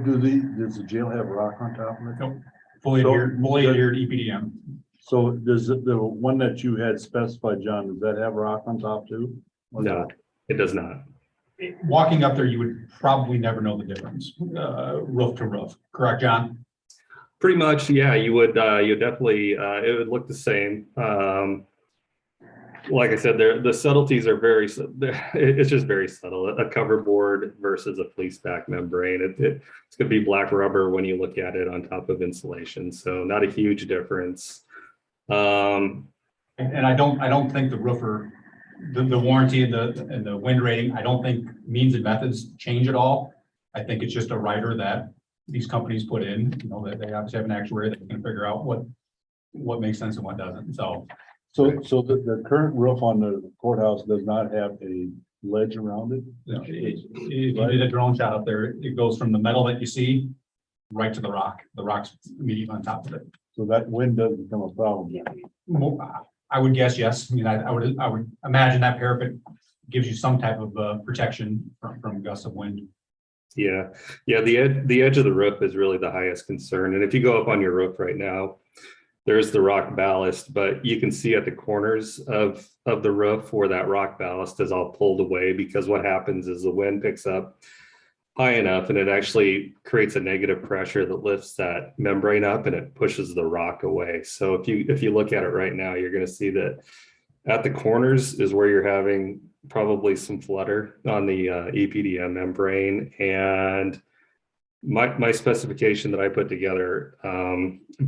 does the jail have rock on top of it? Nope. Fully adhered EPDM. So does the one that you had specified, John, does that have rock on top too? No, it does not. Walking up there, you would probably never know the difference, roof to roof. Correct, John? Pretty much, yeah, you would definitely, it would look the same. Like I said, the subtleties are it's just very subtle. A cover board versus a fleece back membrane. It's going to be black rubber when you look at it on top of insulation. So not a huge difference. And I don't think the roofer, the warranty and the wind rating, I don't think means and methods change at all. I think it's just a rider that these companies put in, you know, that they obviously have an actuary that can figure out what makes sense and what doesn't. So the current roof on the courthouse does not have a ledge around it? you know, if you did a drone shot up there, it goes from the metal that you see right to the rock. The rock's immediately on top of it. So that wind doesn't become a problem. I would guess yes. I mean, I would imagine that parapet gives you some type of protection from gusts of wind. Yeah. The edge of the roof is really the highest concern. And if you go up on your roof right now, there's the rock ballast, but you can see at the corners of the roof where that rock ballast is all pulled away, because what happens is the wind picks up high enough and it actually creates a negative pressure that lifts that membrane up and it pushes the rock away. So if you look at it right now, you're going to see that at the corners is where you're having probably some flutter on the EPDM membrane. And my specification that I put together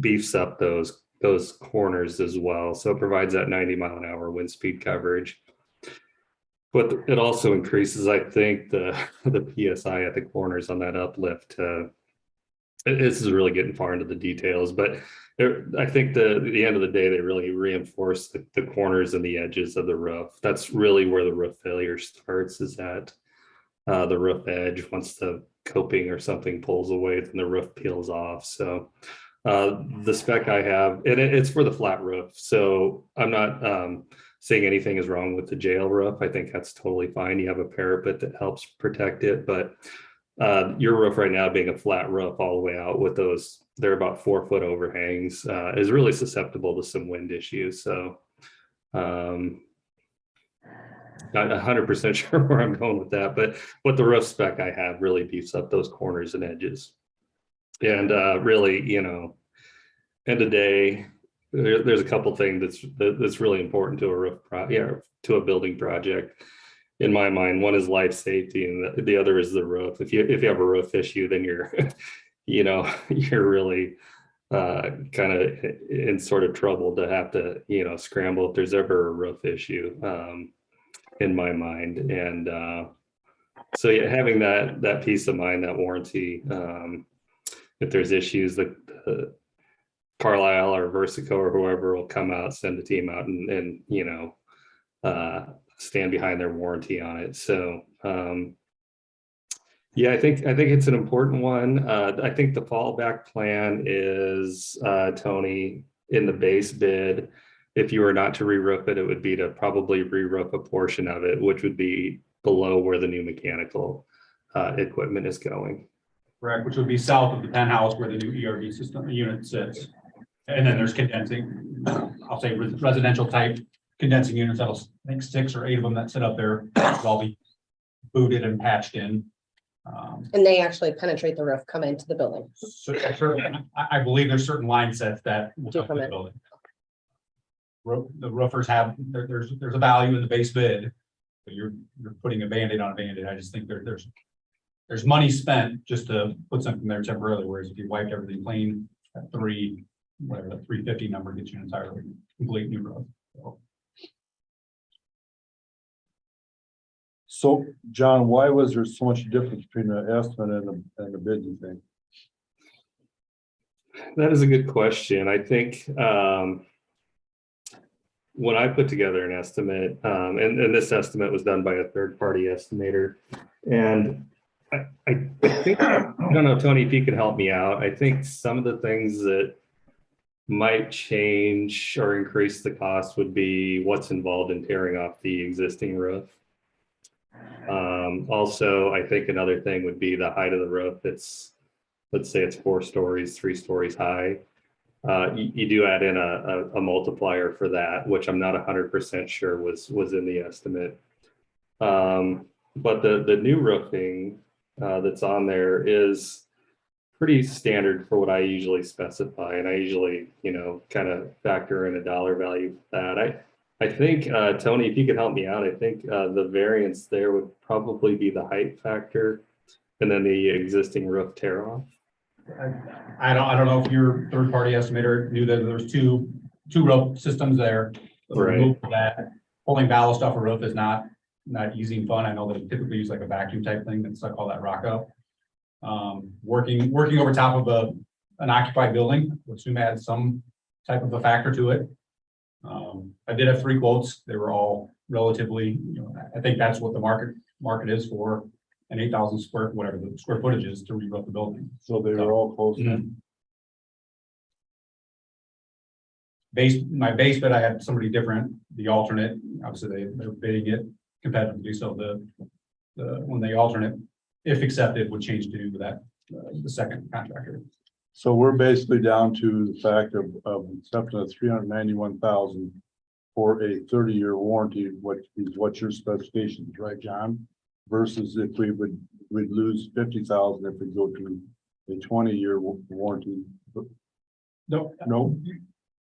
beefs up those corners as well. So it provides that 90-mile-an-hour wind speed coverage. But it also increases, I think, the PSI at the corners on that uplift. This is really getting far into the details, but I think the end of the day, they really reinforce the corners and the edges of the roof. That's really where the roof failure starts, is at the roof edge. Once the coping or something pulls away, then the roof peels off. So the spec I have, and it's for the flat roof. So I'm not saying anything is wrong with the jail roof. I think that's totally fine. You have a parapet that helps protect it, but your roof right now being a flat roof all the way out with those, they're about 4-foot overhangs, is really susceptible to some wind issues. So not 100% sure where I'm going with that, but what the roof spec I have really beefs up those corners and edges. And really, you know, end of day, there's a couple things that's really important to a roof to a building project. In my mind, one is life safety, and the other is the roof. If you have a roof issue, then you're, you know, you're really kind of in sort of trouble to have to, you know, scramble if there's ever a roof issue, in my mind. And so yeah, having that peace of mind, that warranty, if there's issues, that Carlisle or Versico or whoever will come out, send a team out and you know, stand behind their warranty on it. So yeah, I think it's an important one. I think the fallback plan is, Tony, in the base bid, if you were not to re-roof it, it would be to probably re-roof a portion of it, which would be below where the new mechanical equipment is going. Correct, which would be south of the penthouse where the new ERD system unit sits. And then there's condensing, I'll say residential type condensing units. I think 6 or 8 of them that sit up there will all be booted and patched in. And they actually penetrate the roof, come into the building. So I believe there's certain line sets that will come to the building. The roofers have, there's a value in the base bid, but you're putting a Band-Aid on a Band-Aid. I just think there's money spent just to put something there temporarily, whereas if you wiped everything clean at whatever the 350 number gets you an entirely complete new roof. So John, why was there so much difference between the estimate and the bid, you think? That is a good question. I think when I put together an estimate, and this estimate was done by a third-party estimator, and I think, I don't know, Tony, if you could help me out. I think some of the things that might change or increase the cost would be what's involved in tearing off the existing roof. Also, I think another thing would be the height of the roof. It's let's say it's 4 stories, 3 stories high, you do add in a multiplier for that, which I'm not 100% sure was in the estimate. But the new roofing that's on there is pretty standard for what I usually specify, and I usually, kind of factor in a dollar value for that. I think, Tony, if you could help me out, I think the variance there would probably be the height factor and then the existing roof tear off. I don't know if your third-party estimator knew that there's two roof systems there. Right. That pulling ballast off a roof is not easy and fun. I know they typically use like a vacuum type thing that's like all that rock up. Working over top of an occupied building, would assume add some type of a factor to it. I did have 3 quotes. They were all relatively, I think that's what the market is for an 8,000 whatever the square footage is to re-roof the building. So they were all close. My base bid, I had somebody different. The alternate, obviously they're bidding it competitively. So when they alternate, if accepted, would change to that the second contractor. So we're basically down to the fact of accepting a $391,000 for a 30-year warranty, what your specifications, right, John? Versus if we'd lose $50,000 if we go to a 20-year warranty. No, No,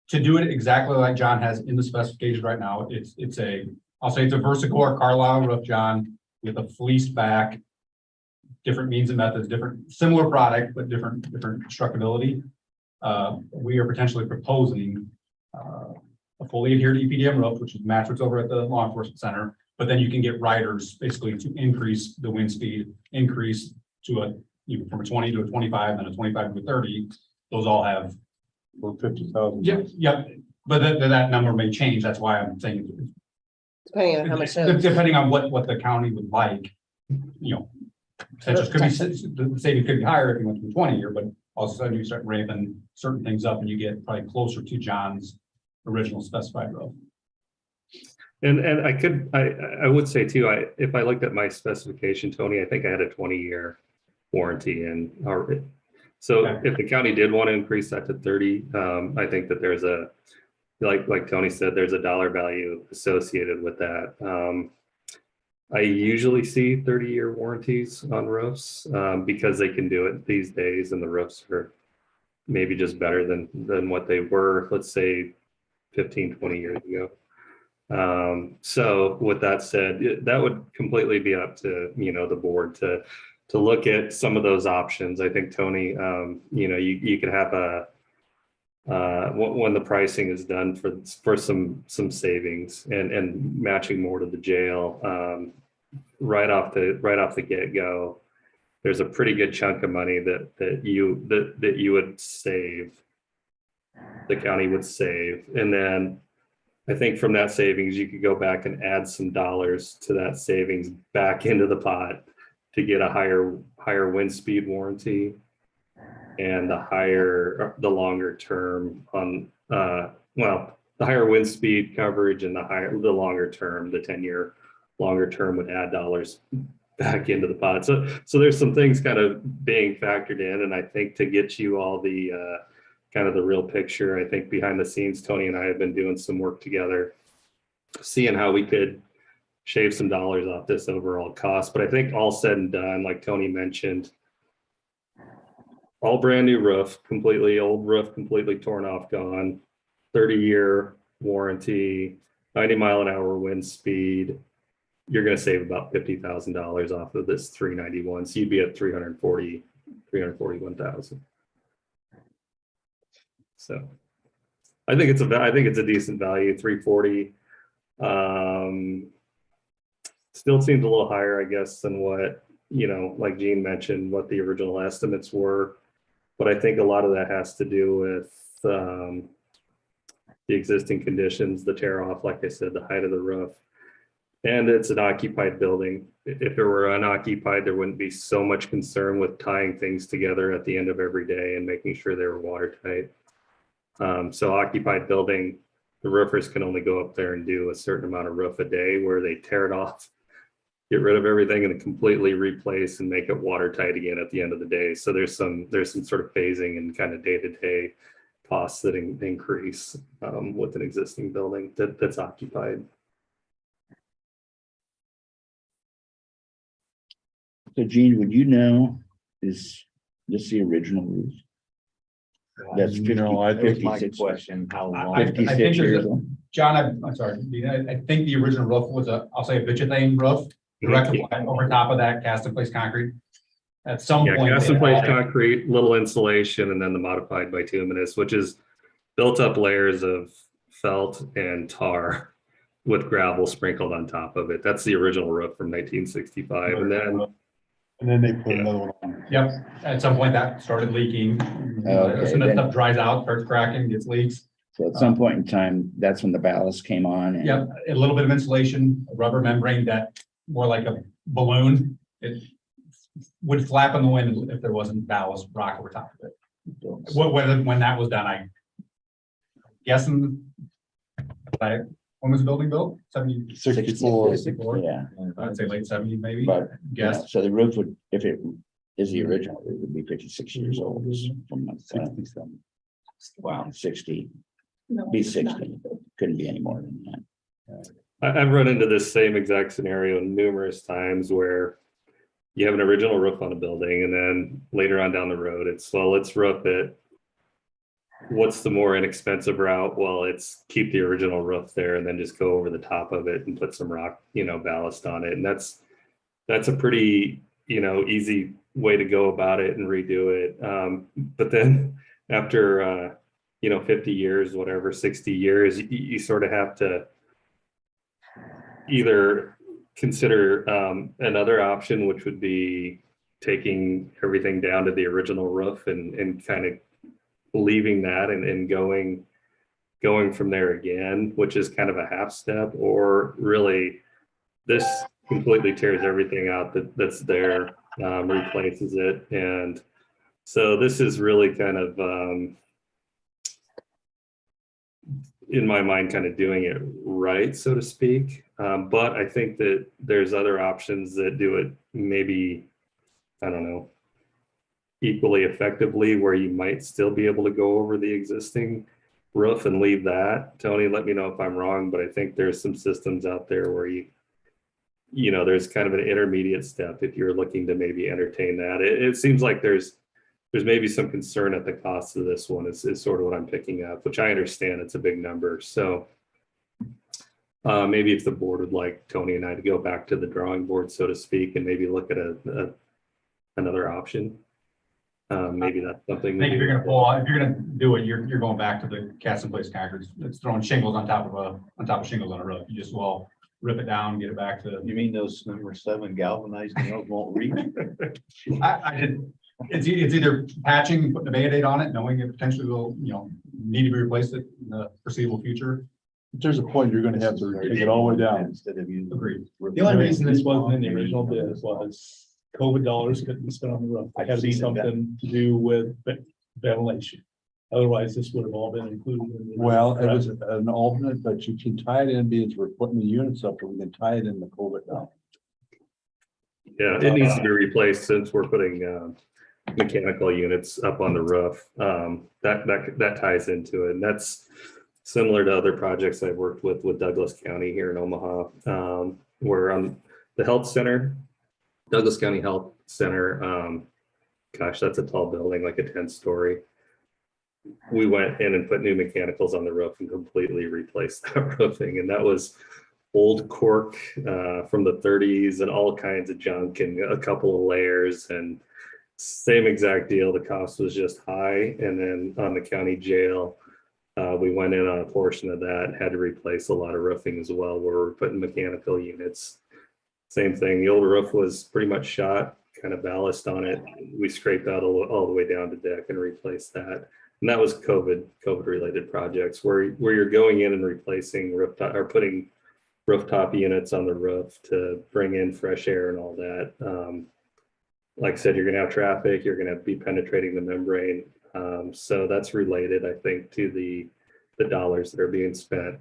to do it exactly like John has in the specifications right now, I'll say it's a Versacor Carlisle roof, John, with a fleece back, different means and methods, similar product, but different constructability. We are potentially proposing a fully adhered EPDM roof, which is matched what's over at the law enforcement center, but then you can get riders basically to increase the wind speed, increase to from a 20 to a 25, then a 25 to a 30. Those all have. for 50,000. Yep. But that number may change. That's why I'm saying. Depending on how much. Depending on what the county would like, the savings could be higher if you went to a 20-year, but all of a sudden you start ramping certain things up and you get probably closer to John's original specified roof. And I would say too, if I looked at my specification, Tony, I think I had a 20-year warranty so if the county did want to increase that to 30, I think that there's like Tony said, there's a dollar value associated with that. I usually see 30-year warranties on roofs because they can do it these days, and the roofs are maybe just better than what they were, let's say 15, 20 years ago. So with that said, that would completely be up to, the board to look at some of those options. I think, Tony, you could have when the pricing is done for some savings and matching more to the jail, right off the get-go, there's a pretty good chunk of money that you would save, the county would save. And then I think from that savings, you could go back and add some dollars to that savings back into the pot to get a higher wind speed warranty and the longer term on, the higher wind speed coverage and the longer term, the 10-year longer term would add dollars back into the pot. So there's some things kind of being factored in, and I think to get you all the kind of the real picture, I think behind the scenes, Tony and I have been doing some work together, seeing how we could shave some dollars off this overall cost. But I think all said and done, like Tony mentioned, all brand new roof, old roof, completely torn off, gone, 30-year warranty, 90-mile-an-hour wind speed. You're going to save about $50,000 off of this 391. So you'd be at 341,000. So I think it's a decent value, 340. Still seems a little higher, I guess, than what, like Gene mentioned, what the original estimates were. But I think a lot of that has to do with the existing conditions, the tear off, like I said, the height of the roof. And it's an occupied building. If it were unoccupied, there wouldn't be so much concern with tying things together at the end of every day and making sure they were watertight. So occupied building, the roofers can only go up there and do a certain amount of roof a day, where they tear it off get rid of everything and completely replace and make it watertight again at the end of the day. So there's some sort of phasing and kind of day-to-day costs that increase with an existing building that's occupied. So Gene, would you know, is this the original roof? That's 50, No, I think My 56, question, how long? I 56 think there's years a- old? John, I'm sorry, I think the original roof was I'll say a bitumen roof, direct applied over top of that cast in place concrete. At some Yeah, point. cast they in place added- concrete, little insulation, and then the modified bituminous, which is built up layers of felt and tar with gravel sprinkled on top of it. That's the original roof from 1965. And then they put another one on. Yep, at some point that started leaking. Okay, As soon as then- stuff dries out, starts cracking, gets leaks. So at some point in time, that's when the ballast came on and. Yep, a little bit of insulation, a rubber membrane that more like a balloon. It would flap in the wind if there wasn't ballast rock over top of it. When that was done, I guessing. When was the building built? 64. 64? Yeah, I'd say late 70s maybe. but, Guess. so the roof would, if it is the original, it would be 56 years old from, 67. wow, 60, be 60, couldn't be any more than that. I've run into this same exact scenario numerous times where you have an original roof on a building and then later on down the road, it's, well, let's roof it. What's the more inexpensive route? Well, it's keep the original roof there and then just go over the top of it and put some rock, ballast on it. And that's a pretty, easy way to go about it and redo it. But then after, 50 years, whatever, 60 years, you sort of have to either consider another option, which would be taking everything down to the original roof and kind of leaving that and going from there again, which is kind of a half step, or really this completely tears everything out that's there, replaces it. And so this is really kind of, in my mind, kind of doing it right, so to speak. But I think that there's other options that do it maybe, I don't know, equally effectively, where you might still be able to go over the existing roof and leave that. Tony, let me know if I'm wrong, but I think there's some systems out there where there's kind of an intermediate step if you're looking to maybe entertain that. It seems like there's maybe some concern at the cost of this one is sort of what I'm picking up, which I understand it's a big number. So maybe if the board would like Tony and I to go back to the drawing board, so to speak, and maybe look at another option. Maybe that's something. I think if you're gonna do it, you're going back to the cast in place concrete. It's throwing shingles on top of shingles on a roof. You just rip it down, get it back to. You mean those number 7 galvanized nails won't reach? I did. It's either patching, putting a Band-Aid on it, knowing it potentially will, need to be replaced in the foreseeable future. There's a point you're gonna have to take it all the way down. Instead of using. Agreed. The only reason this wasn't in the original bid was COVID dollars couldn't be spent on the roof. It had to be something to do with ventilation. Otherwise, this would have all been included. In the Well, it was an alternate, but you can tie it in because we're putting the units up, so we can tie it in the COVID now. Yeah, it needs to be replaced since we're putting mechanical units up on the roof. That ties into it, and that's similar to other projects I've worked with Douglas County here in Omaha, where on the health center, Douglas County Health Center, gosh, that's a tall building, like a 10-story. We went in and put new mechanicals on the roof and completely replaced that roofing, and that was old cork from the 30s and all kinds of junk and a couple of layers, and same exact deal. The cost was just high. And then on the county jail, we went in on a portion of that, had to replace a lot of roofing as well, where we're putting mechanical units. Same thing. The old roof was pretty much shot, kind of ballast on it. We scraped out all the way down to deck and replaced that. And that was COVID related projects where you're going in and replacing rooftop or putting rooftop units on the roof to bring in fresh air and all that. Like I said, you're going to have traffic, you're going to be penetrating the membrane. So that's related, I think, to the dollars that are being spent.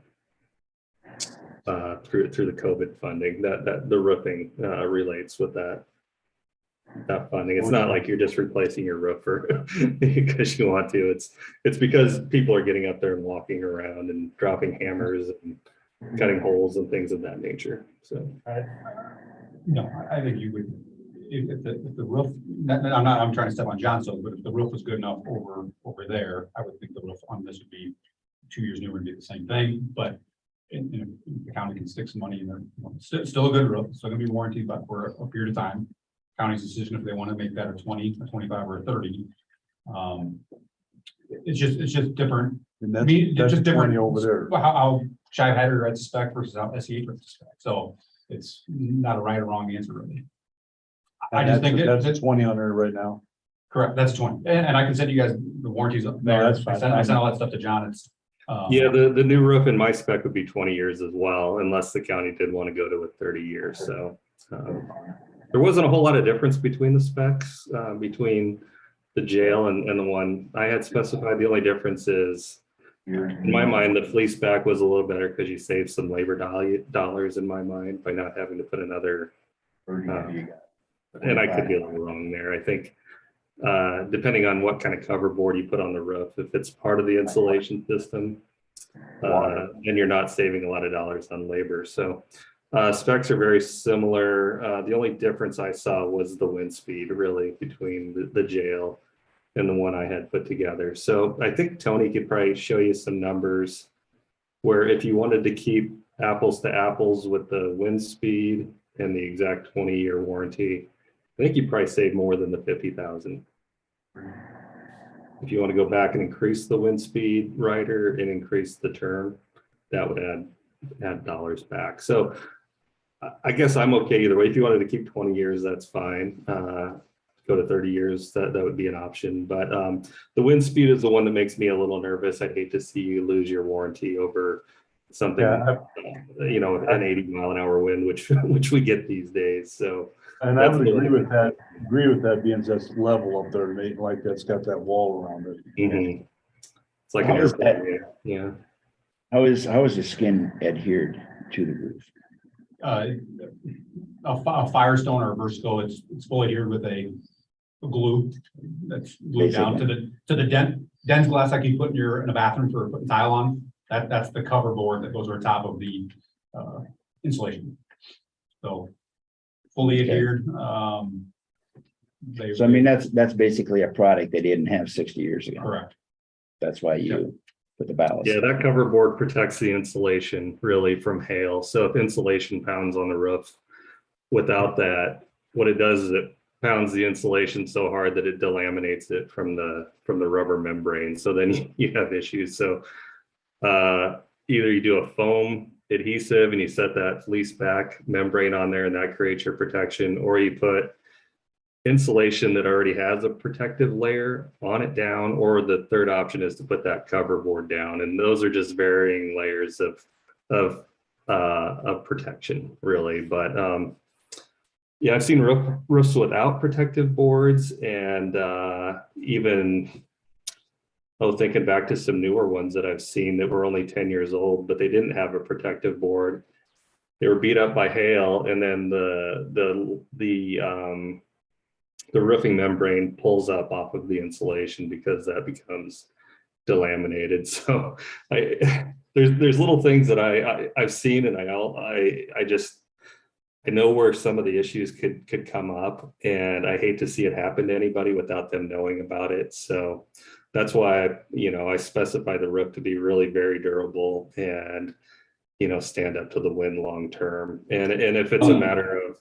through the COVID funding that the roofing relates with that funding. It's not like you're just replacing your roofer because you want to. It's because people are getting up there and walking around and dropping hammers and cutting holes and things of that nature. So No, I think you would, if the roof, I'm trying to step on John's toes, but if the roof was good enough over there, I would think the roof on this would be 2 years newer and be the same thing, but the county can stick some money in there. Still a good roof, still gonna be warranted, but for a period of time. County's decision if they want to make that a 20, a 25, or a 30. It's just different. And I mean, that's just different 20 over there. How Shive Hatter writes a spec versus how SEH writes a spec. So it's not a right or wrong answer really. I just think That's 20 on there right now. correct. That's 20. And I can send you guys the warranties up there. that's fine. I sent all that stuff to John. It's yeah, the new roof in my spec would be 20 years as well, unless the county did want to go to a 30 years. So there wasn't a whole lot of difference between the specs, between the jail and the one I had specified. The only difference is, in my mind, the fleece back was a little better because you saved some labor dollars in my mind by not having to put another, and I could be a little wrong there. I think depending on what kind of cover board you put on the roof, if it's part of the insulation system, then you're not saving a lot of dollars on labor. So specs are very similar. The only difference I saw was the wind speed really between the jail and the one I had put together. So I think Tony could probably show you some numbers where if you wanted to keep apples to apples with the wind speed and the exact 20-year warranty, I think you'd probably save more than the 50,000. If you want to go back and increase the wind speed rider and increase the term, that would add dollars back. So I guess I'm okay either way. If you wanted to keep 20 years, that's fine. Go to 30 years, that would be an option. But the wind speed is the one that makes me a little nervous. I'd hate to see you lose your warranty over something, you know, an 80-mile-an-hour wind, which we get these days. So, and I would agree with that being that's level up there, Nate, like that's got that wall around it. It's like How an is airplane. Yeah. How is the skin adhered to the roof? A Firestone or a Versco, it's fully adhered with a glue that's glued down to the dense glass like you put in a bathroom for putting tile on. That's the cover board that goes over top of the insulation. So fully adhered. So I mean, that's basically a product they didn't have 60 years ago. Correct. That's why you put the ballast. Yeah, that cover board protects the insulation really from hail. So if insulation pounds on the roof, without that, what it does is it pounds the insulation so hard that it delaminates it from the rubber membrane. So then you have issues. So either you do a foam adhesive and you set that fleece back membrane on there and that creates your protection, or you put insulation that already has a protective layer on it down, or the third option is to put that cover board down. And those are just varying layers of protection really. But yeah, I've seen roofs without protective boards, and even thinking back to some newer ones that I've seen that were only 10 years old, but they didn't have a protective board. They were beat up by hail, and then the roofing membrane pulls up off of the insulation because that becomes delaminated. So there's little things that I've seen, and I know where some of the issues could come up, and I hate to see it happen to anybody without them knowing about it. So that's why, I specify the roof to be really very durable and, stand up to the wind long term. And if it's a matter of,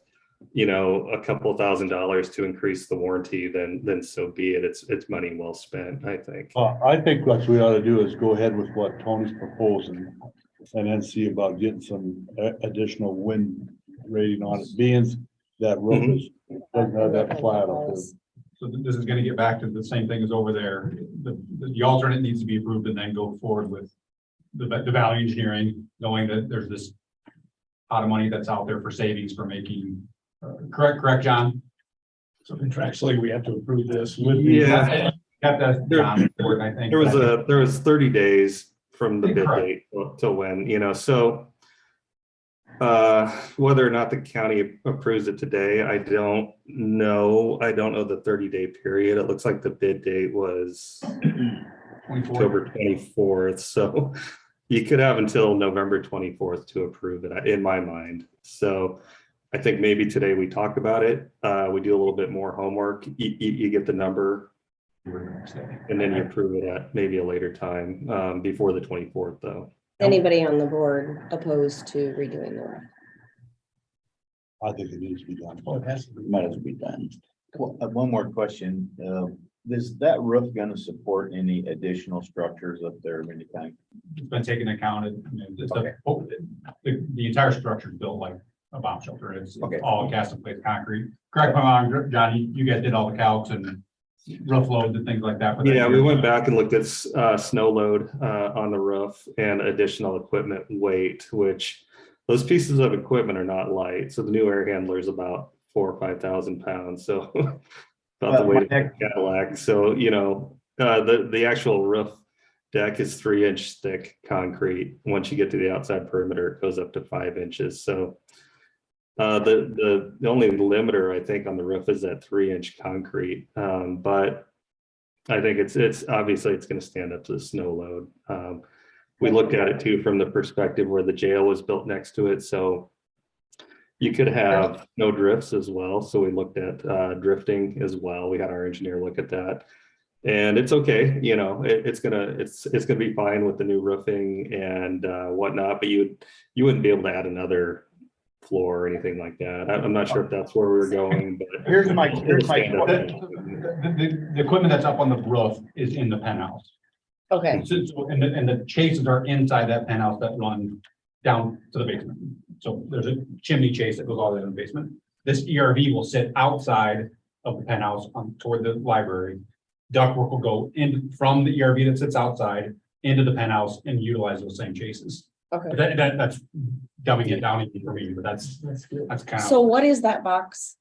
a couple $1,000s to increase the warranty, then so be it. It's money well spent, I think. I think what we ought to do is go ahead with what Tony's proposing and then see about getting some additional wind rating on it, being that roof doesn't have that flat up there. So this is going to get back to the same thing as over there. The alternate needs to be approved and then go forward with the value engineering, knowing that there's this pot of money that's out there for savings for making, correct, John? So contractually, we have to approve this with Yeah. Have to, John, I think. There was 30 days from the bid Correct. date to when, so Whether or not the county approves it today, I don't know. I don't know the 30-day period. It looks like the bid date was 24. October 24th. So you could have until November 24th to approve it, in my mind. So I think maybe today we talk about it. We do a little bit more homework. You get the number and then you approve it at maybe a later time, before the 24th though. Anybody on the board opposed to redoing the roof? I think it needs to be done. Oh, it has to be. Might as well be done. Well, one more question. Is that roof gonna support any additional structures up there of any kind? It's been taken account, Okay. the entire structure is built like a bomb shelter. It's Okay. all cast in place concrete. Correct me if I'm wrong, John, you guys did all the calcs and roof loads and things like that. for that Yeah, we year. went back and looked at snow load on the roof and additional equipment weight, which those pieces of equipment are not light. So the new air handler is about 4,000 or 5,000 pounds. So about the weight of a Cadillac. So, the actual roof deck is 3-inch thick concrete. Once you get to the outside perimeter, it goes up to 5 inches. So the only limiter I think on the roof is that 3-inch concrete. But I think it's obviously it's going to stand up to the snow load. We looked at it too from the perspective where the jail was built next to it. So you could have no drifts as well. So we looked at drifting as well. We had our engineer look at that. And it's okay, it's gonna be fine with the new roofing and whatnot, but you wouldn't be able to add another floor or anything like that. I'm not sure if that's where we were going, but Here's my The equipment that's up on the roof is in the penthouse. Okay, And the chases are inside that penthouse that run down to the basement. So there's a chimney chase that goes all the way to the basement. This ERV will sit outside of the penthouse toward the library. Ductwork will go in from the ERV that sits outside into the penthouse and utilize those same chases. okay. But that's dumbing it down even for me, but that's kind So of. what is that box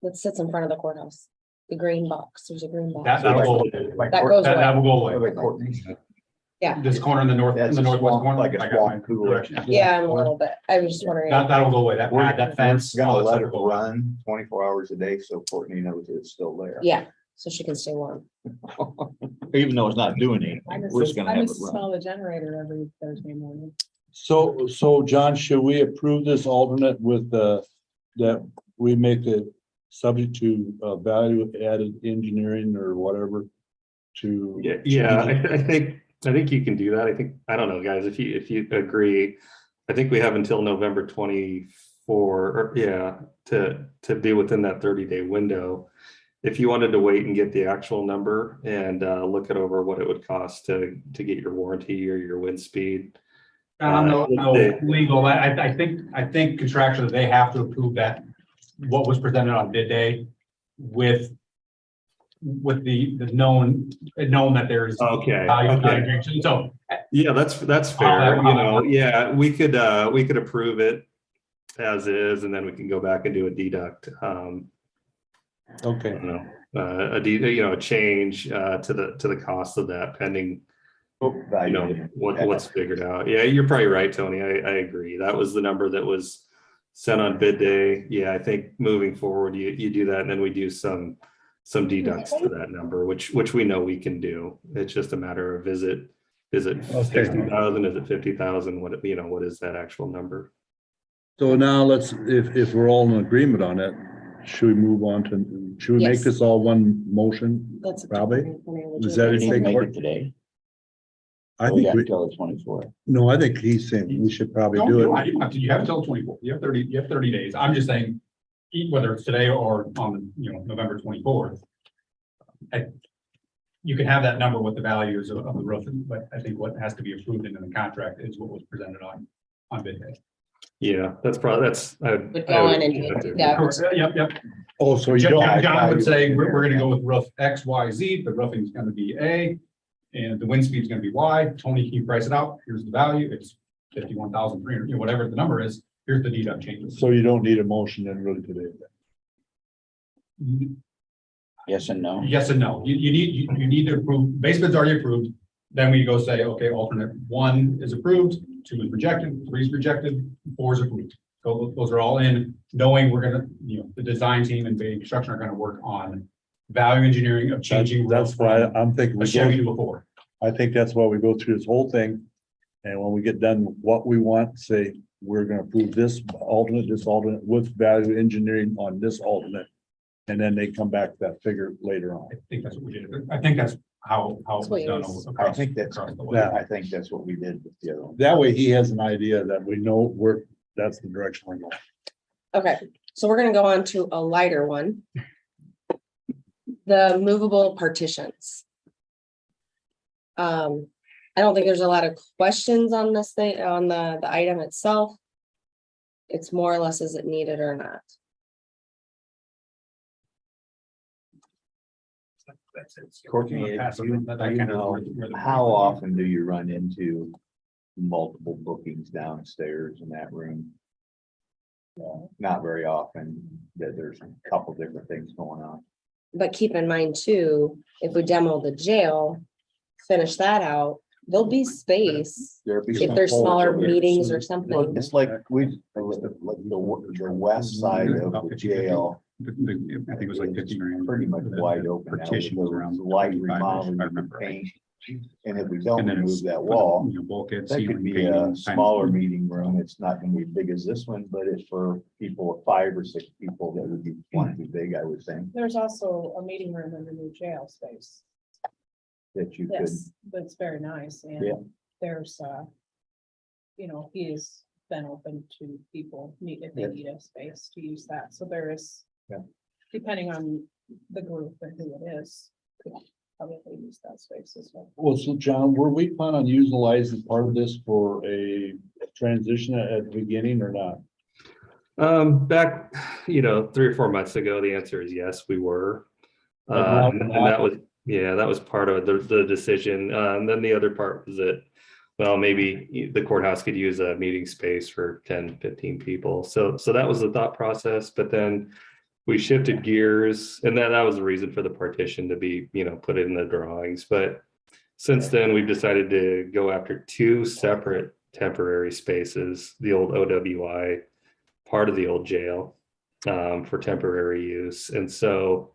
that sits in front of the courthouse? The green box, there's a green box. That'll go away. That goes That away. will go away. Yeah, This corner in the north, in That's the a northwest swamp, corner. like a I got swamp my cooler. direction. yeah, I'm a little bit, I was just wondering. That'll go away. That pad, that fence. We're all gonna that let stuff it will go away. run 24 hours a day, so Courtney knows it's still there. Yeah, so she can stay warm. Even though it's not doing anything, we're just gonna have it run. smell the generator every Thursday morning. So John, should we approve this alternate with that we make it subject to value added engineering or whatever to? yeah, I think you can do that. I don't know, guys, if you agree, I think we have until November 24, to be within that 30-day window. If you wanted to wait and get the actual number and look it over what it would cost to get your warranty or your wind speed. No legal, I think contractually they have to approve that, what was presented on bid day with the known that there is. Okay, value okay. valuation. So, Yeah, that's fair. Yeah, we could approve it as is, and then we can go back and do a deduct. Okay. A change to the cost of that pending, what's figured out. Yeah, you're probably right, Tony. I agree. That was the number that was sent on bid day. Yeah, I think moving forward, you do that, and then we do some deducts to that number, which we know we can do. It's just a matter of is it 60,000? Is it 50,000? What is that actual number? So now if we're all in agreement on it, should we move on should we make Yes. this all one motion? That's. Probably. Is I that think anything? make it today. I Or we think got till the 24th. no, I think he's saying we should probably do it. you have until 24, you have 30 days. I'm just saying, whether it's today or on, November 24th. You can have that number with the values of the roof, but I think what has to be approved in the contract is what was presented on bid day. Yeah, that's. Would go in and do it. Yeah. Yep. Oh, so you don't. John would say, we're gonna go with roof X, Y, Z, the roofing is gonna be A, and the wind speed is gonna be Y. Tony, can you price it out? Here's the value, it's 51,300, whatever the number is, here's the deduct changes. So you don't need a motion then really today. Yes and no. Yes and no, you need to approve, base bid's already approved, then we go say, okay, alternate 1 is approved, 2 is rejected, 3 is rejected, 4 is approved. So those are all in, knowing we're gonna, the design team and the construction are gonna work on value engineering of changing. That's why I'm thinking, A Chevy to a Ford. I think that's why we go through this whole thing. And when we get done, with what we want, say, we're gonna approve this alternate with value engineering on this alternate. And then they come back to that figure later on. I think that's what we did. I think that's how it That's what was done. it is. I think that's, across the way. Yeah. I think that's what we did with the other one. That way he has an idea that we know that's the direction we're going. Okay, so we're gonna go on to a lighter one. The movable partitions. I don't think there's a lot of questions on this thing, on the item itself. It's more or less, is it needed or not? Courtney, Pass it, you that kind of know, where the- how often do you run into multiple bookings downstairs in that room? Not very often, that there's a couple different things going on. But keep in mind too, if we demo the jail, finish that out, there'll be space. There'd be If some there's holes smaller over there. meetings or Well, something. it's like the west side of the jail. I think it was like 50 grand. Pretty much wide open. now with Partition was those around light 25 -ish, remodeling I and remember right. paint. And if we don't And then remove it's that put, wall, bulkhead, that could ceiling, be painting, a kind of- smaller meeting room. It's not gonna be as big as this one, but it's for people of 5 or 6 people that would be plenty big, I would think, There's also a meeting room in the new jail space. that you could. Yes, that's very nice Yeah. and there's, he has been open to people need, if they Yeah. need a space to use that. So there is. Yeah. Depending on the group and who it is, could probably use that space as well. Well, so John, were we plan on utilizing part of this for a transition at the beginning or not? Back, 3 or 4 months ago, the answer is yes, we were. But And now- that was part of the decision. And then the other part was that, well, maybe the courthouse could use a meeting space for 10, 15 people. So that was the thought process, but then we shifted gears, and that was the reason for the partition to be, put in the drawings. But since then, we've decided to go after 2 separate temporary spaces, the old OWI, part of the old jail, for temporary use. And so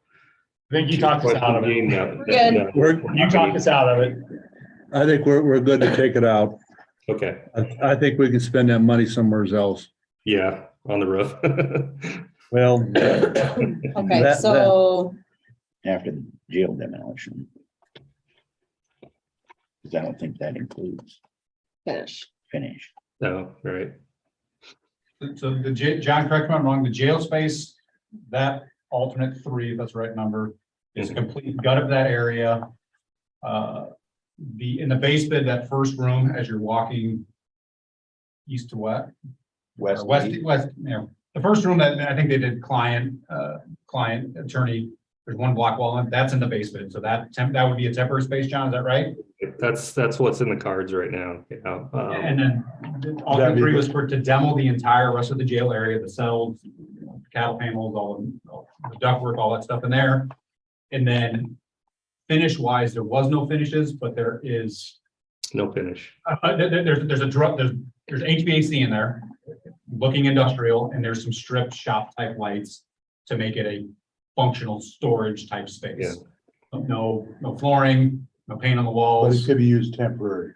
I think you talked us out of it. You talked us out of it. I think we're good to take it out. Okay, I think we can spend that money somewhere else. yeah, on the roof. Well, Okay, That- so After the jail demolition. Cause I don't think that includes finish. finish. No, right. So John, correct me if I'm wrong, the jail space, that alternate 3, if that's the right number, is a complete gut of that area. In the base bid, that first room, as you're walking east to west, West. west, the first room that I think they did client, attorney, there's 1 block wall, and that's in the base bid. So that would be a temporary space, John, is that right? That's what's in the cards right now. Yeah. And then alternate 3 was to demo the entire rest of the jail area, the cells, cattle panels, all the ductwork, all that stuff in there. And then finish wise, there was no finishes, but there is, No finish. there's HVAC in there, looking industrial, and there's some strip shop type lights to make it a functional storage type space. No flooring, no paint on the but it walls. could be used temporary.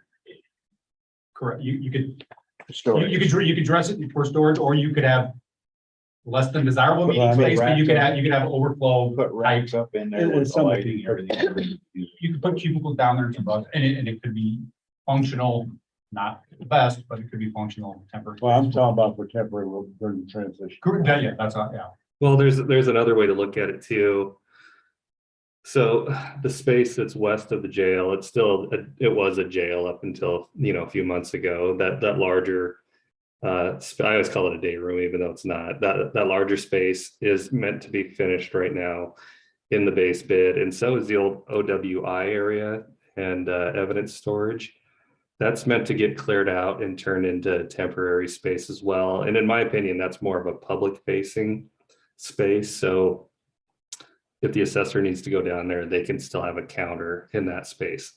Correct. You could Storage. You could dress it for storage, or you could have less than desirable Put meeting space, but you could racks have overflow Put type. racks up in there It with was the something lighting, everything. You could put cubicles down there and some bugs, and it could be functional, not the best, but it could be functional temporary. Well, I'm talking about for temporary during the transition. Correct, yeah, that's, yeah. Well, there's another way to look at it too. So the space that's west of the jail, it was a jail up until, a few months ago. That larger, I always call it a day room, even though it's not. That larger space is meant to be finished right now in the base bid, and so is the old OWI area and evidence storage. That's meant to get cleared out and turned into temporary space as well. And in my opinion, that's more of a public facing space. So if the assessor needs to go down there, they can still have a counter in that space.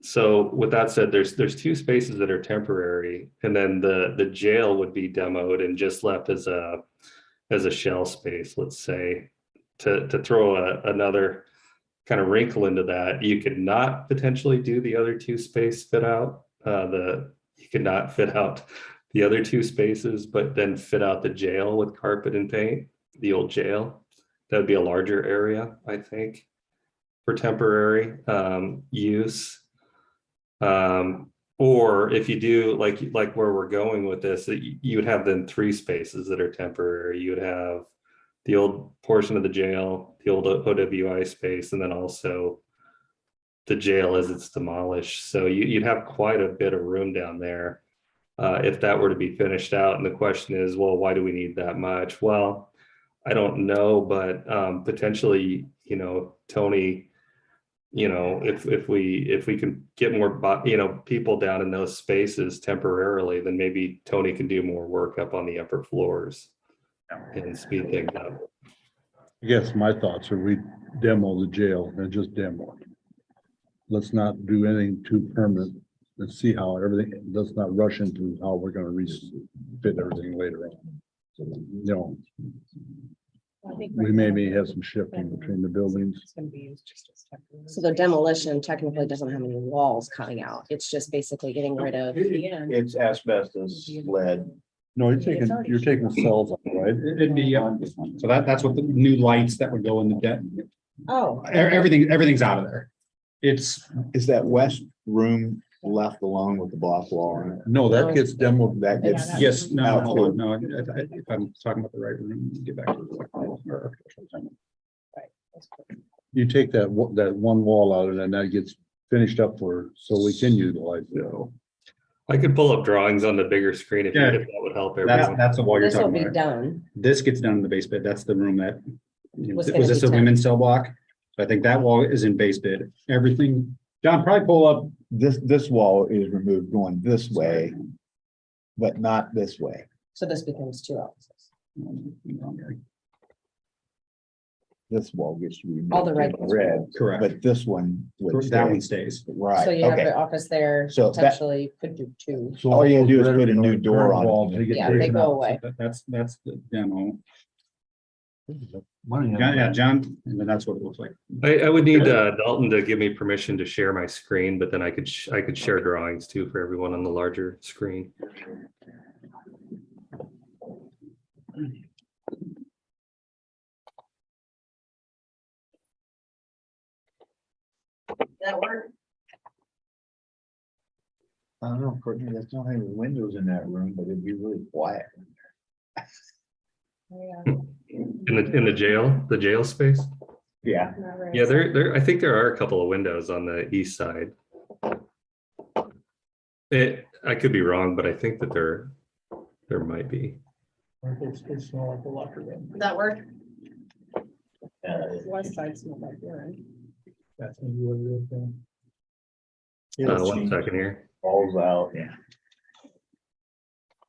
So with that said, there's two spaces that are temporary, and then the jail would be demoed and just left as a shell space, let's say. To throw another kind of wrinkle into that, you could not potentially do the other two space fit out. You could not fit out the other two spaces, but then fit out the jail with carpet and paint, the old jail. That would be a larger area, I think, for temporary use. Or if you do like where we're going with this, you would have then three spaces that are temporary. You would have the old portion of the jail, the old OWI space, and then also the jail as it's demolished. So you'd have quite a bit of room down there if that were to be finished out. And the question is, well, why do we need that much? Well, I don't know, but potentially, Tony, if we can get more, people down in those spaces temporarily, then maybe Tony can do more work up on the upper floors and speed things up. I guess my thoughts are we demo the jail and just demo it. Let's not do anything too permanent. Let's see how everything, let's not rush into how we're gonna refit everything later on. I think We right maybe now, have some shifting between the buildings. It's gonna be used just as temporary. So the demolition technically doesn't have any walls coming out. It's just basically getting rid of. Yeah. It's asbestos, lead. No, you're taking cells off, right? It'd be, so that's what the new lights that would go in the deck. Oh. Everything's out of there. Is that west room left alone with the block wall on it? No, that gets demoed. That Yeah, gets. that- Yes, no, out hold to- on, no, if I'm talking about the right room, get back to the. That's correct. You take that one wall out and then that gets finished up so we can utilize it. I could pull up drawings on the bigger screen if Yeah. that would help everyone. That's the wall you're This will talking be about. done. This gets done in the base bid. That's the room that. Was Was gonna this be a 10. women's cell block? So I think that wall is in base bid. Everything, John, probably pull up. This wall is removed going this way, but not this way. So this becomes two offices. This wall gets removed. All the red to ones. Red, Correct. but this one. would That one stay. stays. Right, So you have okay. the office there, So that- potentially could do two. So All you those do is red- put a new door on it. walls, they get Yeah, they taken go out. away. That's the demo. Money. Yeah, John, and then that's what it looks like. I would need Dalton to give me permission to share my screen, but then I could share drawings too for everyone on the larger screen. That work? I don't know, Courtney, there's not any windows in that room, but it'd be really quiet. Yeah, In the jail space. Yeah. not really. Yeah, I think there are a couple of windows on the east side. I could be wrong, but I think that there might be. It's more like a locker room. That work? West side's not like yours. That's maybe what it is then. 1 second here. Falls out. Yeah.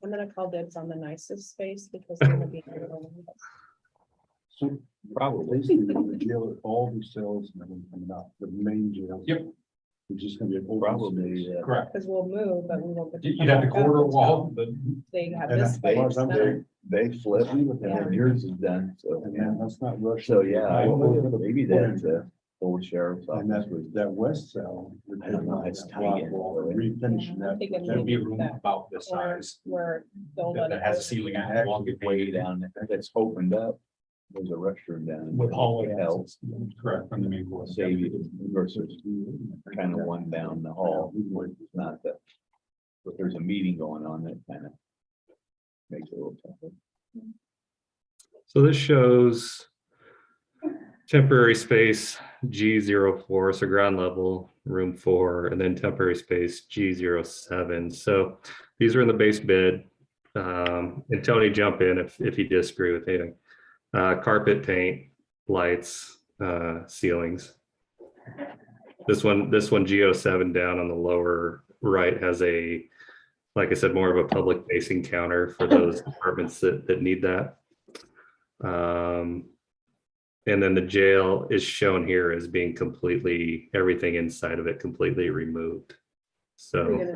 I'm gonna call dibs on the nicest space because I'm gonna be. So probably the jail, all these cells and everything coming out, the main jail. Yep. It's just gonna be a open Probably, space. Correct. Because we'll move, but we won't. get to You'd come have the back up corridor until wall, but They have And this as far as space. I'm now. there, they flip and then yours is done, so. and then let's not rush. So, yeah, into- maybe that's the old sheriff's And that's office. what, that west cell. I don't know, it's tight. Refinishing I'm that. thinking there'd be a maybe room that about this corner size Where they'll let that it has a go. ceiling And out along actually way down there, that's opened up. There's a restroom down. there. With hallway Help access. Correct, from the main floor. save you versus kind of one down the hall. It's not that, but there's a meeting going on that kind of makes it a little tougher. So this shows temporary space G04, so ground level, room 4, and then temporary space G07. So these are in the base bid. And Tony, jump in if you disagree with anything. Carpet, paint, lights, ceilings. This one G07 down on the lower right has a, like I said, more of a public facing counter for those departments that need that. And then the jail is shown here as being completely, everything inside of it completely removed. So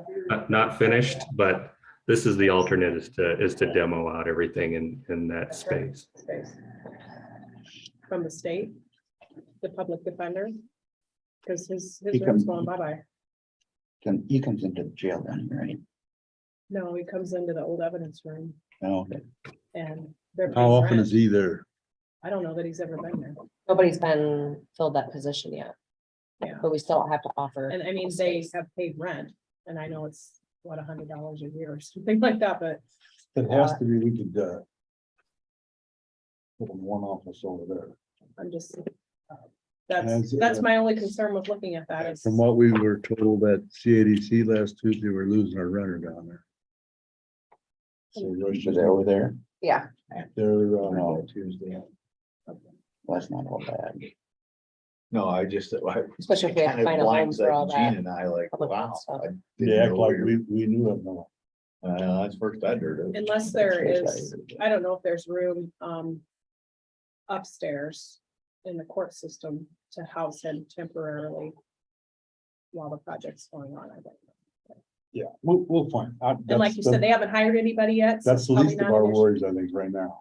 not finished, but this is the alternate is to demo out everything in that space. From the state, the public defender. Because his He room's comes- going bye-bye. He comes into the jail then, right? No, he comes into the old evidence room Oh, okay. and they're. How paying often rent. is he there? I don't know that he's ever been there. Nobody's been filled that position yet, Yeah, but we still have to offer. and I mean, they have paid rent, and I know it's what, $100 a year or something like that, but It has to be, we could, put one office over there. I'm just. As, That's my only concern with looking at that is. From what we were told at CADC last Tuesday, we're losing our runner down there. So Rush So they over there? Yeah, they're, No, Tuesday. that's not all bad. No, I just. Especially if we have to find a home for all that Gene and I like, public wow. stuff. I they didn't act know like we we knew it, no. That's first I'd heard of. Unless there is, I don't know if there's room upstairs in the court system to house him temporarily while the project's going on. I don't know. Yeah, we'll find. And like you said, they haven't hired anybody yet. so That's it's the probably least of not our an issue. worries, I think, right now.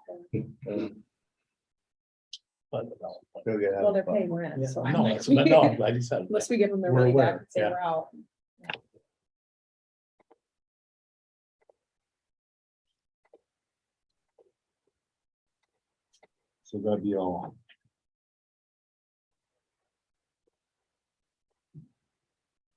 Well, they're paying rent, Yeah, so. no, that's, no, I'm glad you said that. Unless we give them their We're money back, aware, and say yeah. we're out. So that'd be all.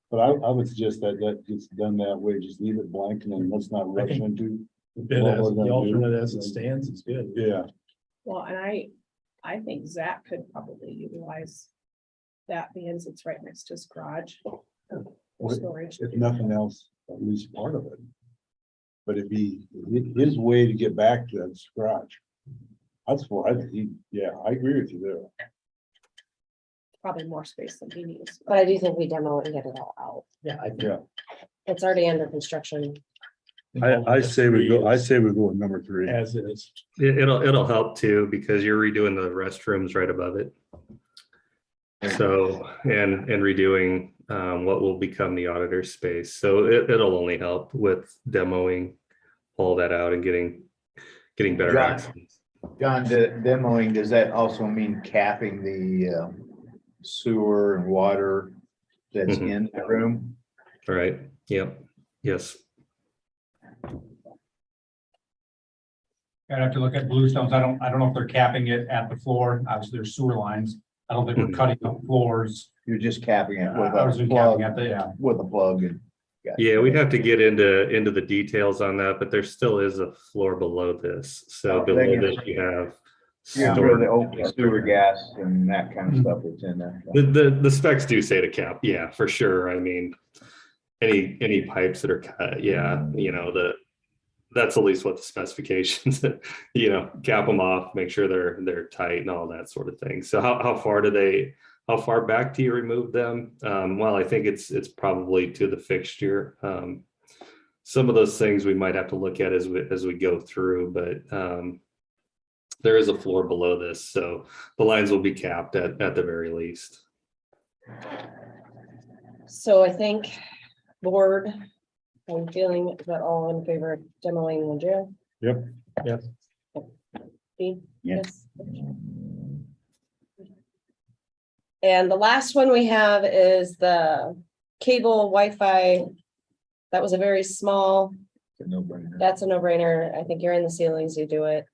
But I would suggest that that gets done that way, just leave it blank and then let's not rush think into. The bid What as, we're the gonna do. alternate as it stands is good. Yeah, Well, and I think Zach could probably utilize that being it's right next to his garage. For storage. if nothing else, at least part of it. But if his way to get back to that garage. That's what I think, yeah, I agree with you there. Probably more space than he needs. but I do think we demo it and get it all out. Yeah, I think. Yeah. It's already under construction. I say we go with number 3. As is. It'll help too, because you're redoing the restrooms right above it. So, and redoing what will become the auditor's space. So it'll only help with demoing all that out and getting better John. access. John, demoing, does that also mean capping the sewer and water that's Mhm. in the room? All right, yep, yes. I'd have to look at Bluestones. I don't know if they're capping it at the floor. Obviously, there's sewer lines. I don't think we're cutting the floors. You're just capping it with I was a capping plug, at the, yeah. with a plug and. Yeah, we'd have to get into the details on that, but there still is a floor below this. So Oh, below they- this, you have. Yeah, storage. the open sewer gas and that kind of stuff that's in there. The specs do say to cap, yeah, for sure. I mean, any pipes that are cut, yeah, that's at least what the specifications, cap them off, make sure they're tight and all that sort of thing. So how far back do you remove them? Well, I think it's probably to the fixture. Some of those things we might have to look at as we go through, but there is a floor below this, so the lines will be capped at the very least. So I think board, I'm feeling that all in favor of demoing the jail. Yep. Yes. Dean? Yeah. Yes. And the last one we have is the cable Wi-Fi. That was a very small, No-brainer. that's a no-brainer. I think you're in the ceilings, you do it.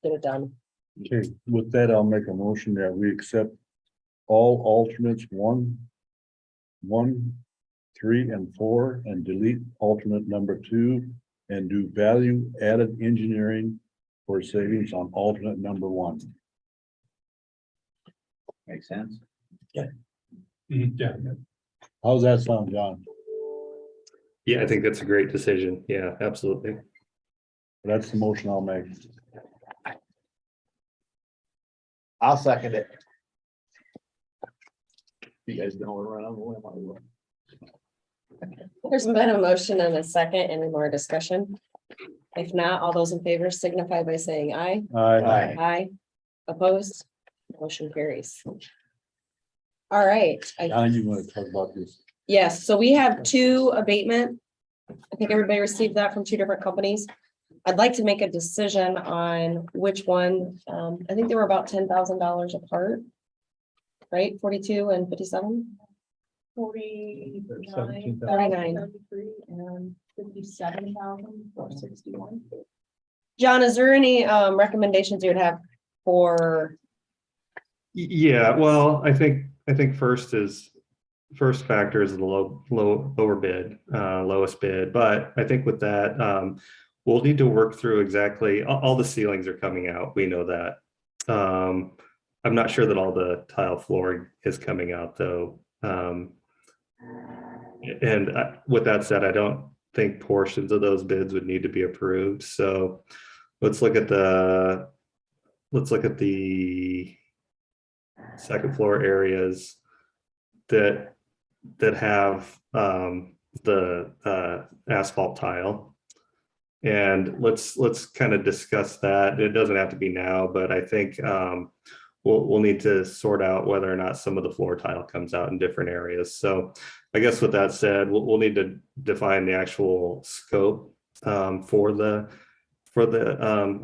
Get it done. Okay, with that, I'll make a motion that we accept all alternates 1, 3, and 4, and delete alternate number 2, and do value added engineering for savings on alternate number 1. Makes sense. Yeah. How's that sound, John? Yeah, I think that's a great decision. Yeah, absolutely. That's the motion I'll make. I'll second it. You guys don't want to run on the limb, I will. There's been a motion and a second. Any more discussion? If not, all those in favor signify by saying aye. Aye. Aye. Opposed? Motion carries. All right, John, you want to talk about this? yes, so we have two abatement. I think everybody received that from two different companies. I'd like to make a decision on which one. I think they were about $10,000 apart. Right, 42 and 57? 49, 49. 33, and 57,461. John, is there any recommendations you would have for, Yeah, well, I think first factor is the lower bid, lowest bid. But I think with that, we'll need to work through exactly all the ceilings are coming out. We know that. I'm not sure that all the tile flooring is coming out though. With that said, I don't think portions of those bids would need to be approved. So let's look at the second floor areas that have the asphalt tile. And let's kind of discuss that. It doesn't have to be now, but I think we'll need to sort out whether or not some of the floor tile comes out in different areas. So I guess with that said, we'll need to define the actual scope for the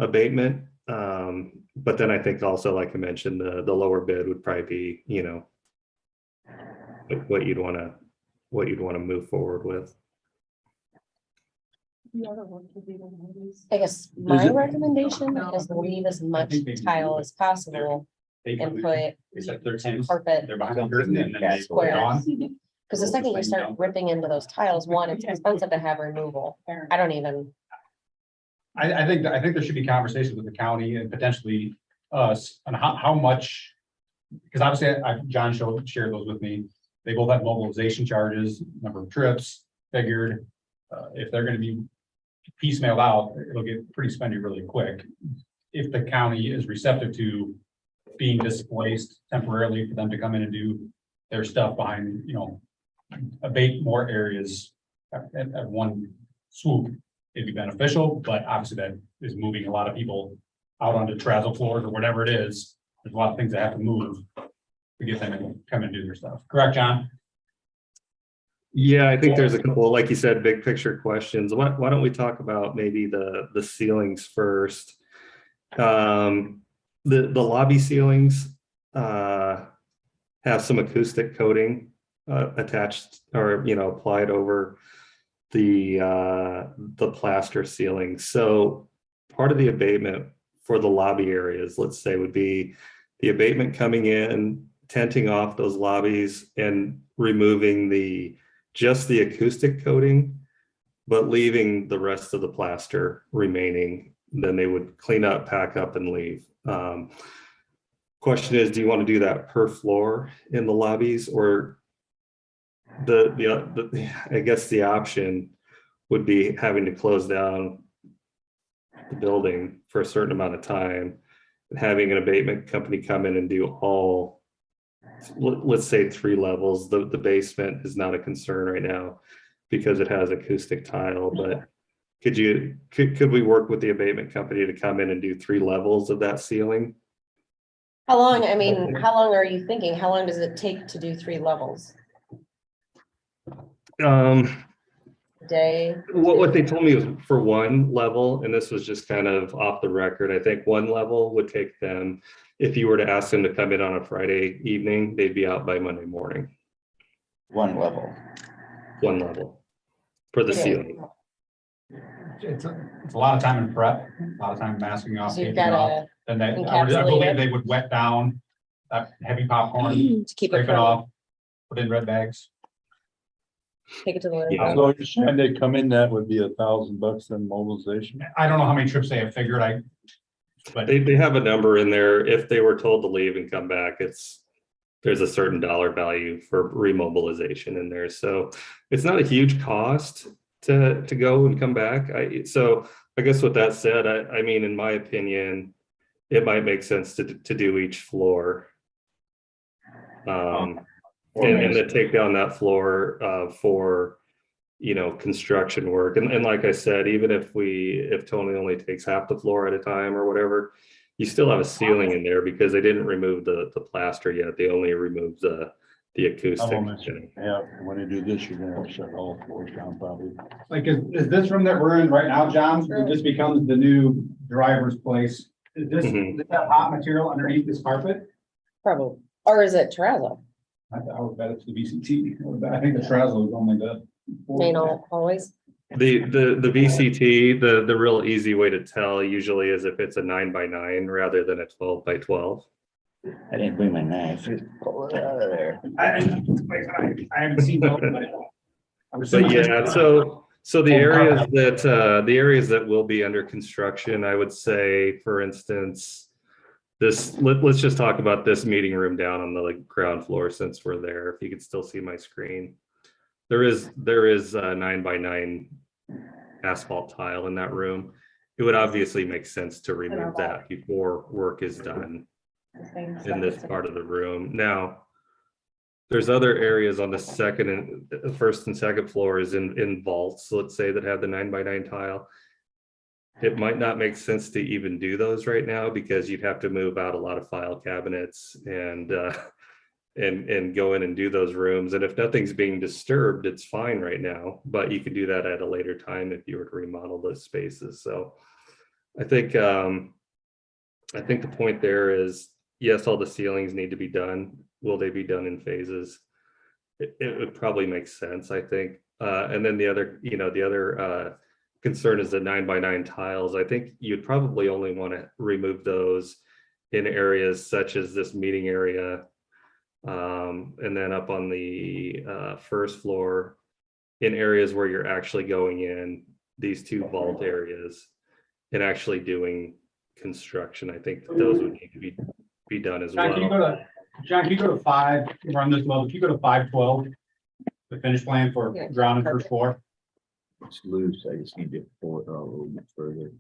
abatement. But then I think also, like I mentioned, the lower bid would probably be, you know, what you'd want to move forward with. The other one would be the ladies. I guess my recommendation is to leave as much tile as possible and put They said they're 10, carpet. they're behind the curtain and then they go Square. on. Because the second you start ripping into those tiles, one, it's expensive to have removal. I don't even, I think there should be conversations with the county and potentially us on how much. Because obviously John shared those with me. They both have mobilization charges, number of trips figured. If they're gonna be piecemealed out, it'll get pretty spendy really quick. If the county is receptive to being displaced temporarily for them to come in and do their stuff behind, you know, abate more areas at one swoop, it'd be beneficial, but obviously that is moving a lot of people out onto trazzo floors or whatever it is. There's a lot of things that have to move to get them to come and do their stuff. Correct, John? Yeah, I think there's a couple, like you said, big picture questions. Why don't we talk about maybe the ceilings first? The lobby ceilings have some acoustic coating attached or, you know, applied over the plaster ceiling. So part of the abatement for the lobby areas, let's say, would be the abatement coming in, tenting off those lobbies and removing just the acoustic coating, but leaving the rest of the plaster remaining. Then they would clean up, pack up, and leave. Question is, do you want to do that per floor in the lobbies, or I guess the option would be having to close down the building for a certain amount of time and having an abatement company come in and do all, let's say 3 levels. The basement is not a concern right now because it has acoustic tile, but could we work with the abatement company to come in and do 3 levels of that ceiling? how long, I mean, how long are you thinking? How long does it take to do 3 levels? Day? What they told me was for 1 level, and this was just kind of off the record, I think 1 level would take them, if you were to ask them to come in on a Friday evening, they'd be out by Monday morning. 1 level. 1 level for the Okay. ceiling. It's a lot of time in prep, a lot of time masking off, So you've taping off. gotta Then I encapsulate believe it. they would wet down that heavy popcorn, to keep it scrape it from, off, put in red bags. take it to the. Yeah. So you're saying they come in, that would be $1,000 in mobilization? I don't know how many trips they have figured, but They have a number in there. If they were told to leave and come back, there's a certain dollar value for remobilization in there. So it's not a huge cost to go and come back. So I guess with that said, I mean, in my opinion, it might make sense to do each floor. And to take down that floor for, you know, construction work. And like I said, even if Tony only takes half the floor at a time or whatever, you still have a ceiling in there because they didn't remove the plaster yet. They only removed the acoustic. Yeah, when you do this, you're gonna have to shut all floors down probably. Like, is this room that we're in right now, John, it just becomes the new driver's place? Is this, Mhm. does that hot material underneath this carpet? Probably, or is it terrazzo? I would bet it's the VCT. I think the terrazzo is only the. Main always. The VCT, the real easy way to tell usually is if it's a 9x9 rather than a 12x12. I didn't bring my knife. Just pull it out of there. I haven't seen those, but I'm But assuming yeah, it's- so the areas that will be under construction, I would say, for instance, let's just talk about this meeting room down on the like ground floor since we're there. If you can still see my screen, there is a 9x9 asphalt tile in that room. It would obviously make sense to remove that before work is done in this part of the room. Now, there's other areas on the first and second floors in vaults, let's say, that have the 9x9 tile. It might not make sense to even do those right now because you'd have to move out a lot of file cabinets and go in and do those rooms. And if nothing's being disturbed, it's fine right now, but you could do that at a later time if you were to remodel those spaces. So I think the point there is, yes, all the ceilings need to be done. Will they be done in phases? It would probably make sense, I think. And then the other concern is the 9x9 tiles. I think you'd probably only want to remove those in areas such as this meeting area. And then up on the first floor in areas where you're actually going in these two vault areas and actually doing construction. I think those would need to be done as John, well. Can you go to 5, we're on this level, can you go to 512? The finish plan for Yeah, ground and first floor? It's loose. I just need to pull it out a little bit further.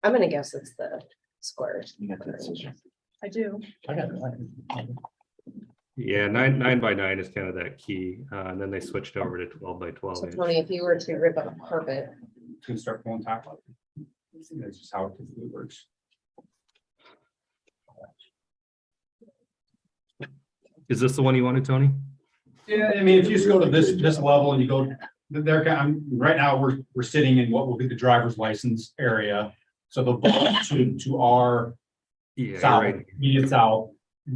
I'm gonna guess it's the squares. You got that scissor? I do. I got it. Yeah, 9x9 is kind of that key. And then they switched over to 12x12. So Tony, if you were to rip up a carpet, It's gonna start pulling top up. That's just how it typically works. Is this the one you wanted, Tony? Yeah, I mean, if you just go to this level and you go, right now, we're sitting in what will be the driver's license area. So the vault to our Yeah, south, you're right. immediate south,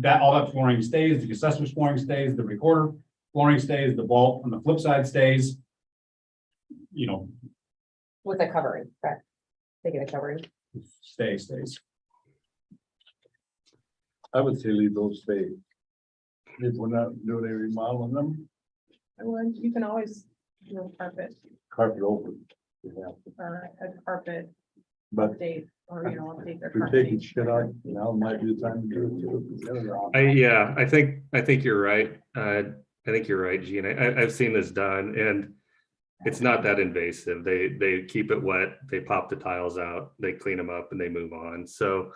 all that flooring stays, the assessor's flooring stays, the recorder flooring stays, the vault on the flip side stays. You know, with a covering, correct? Taking a covering. stays. I would say leave those stay. If we're not doing any remodeling them, And you can always do a carpet carpet over. Yeah, or a carpet but update, or, update their if we're taking carpet. shit out, might be the time to do it too. The other option. I think you're right. I think you're right, Gene. I've seen this done and it's not that invasive. They keep it wet, they pop the tiles out, they clean them up and they move on. So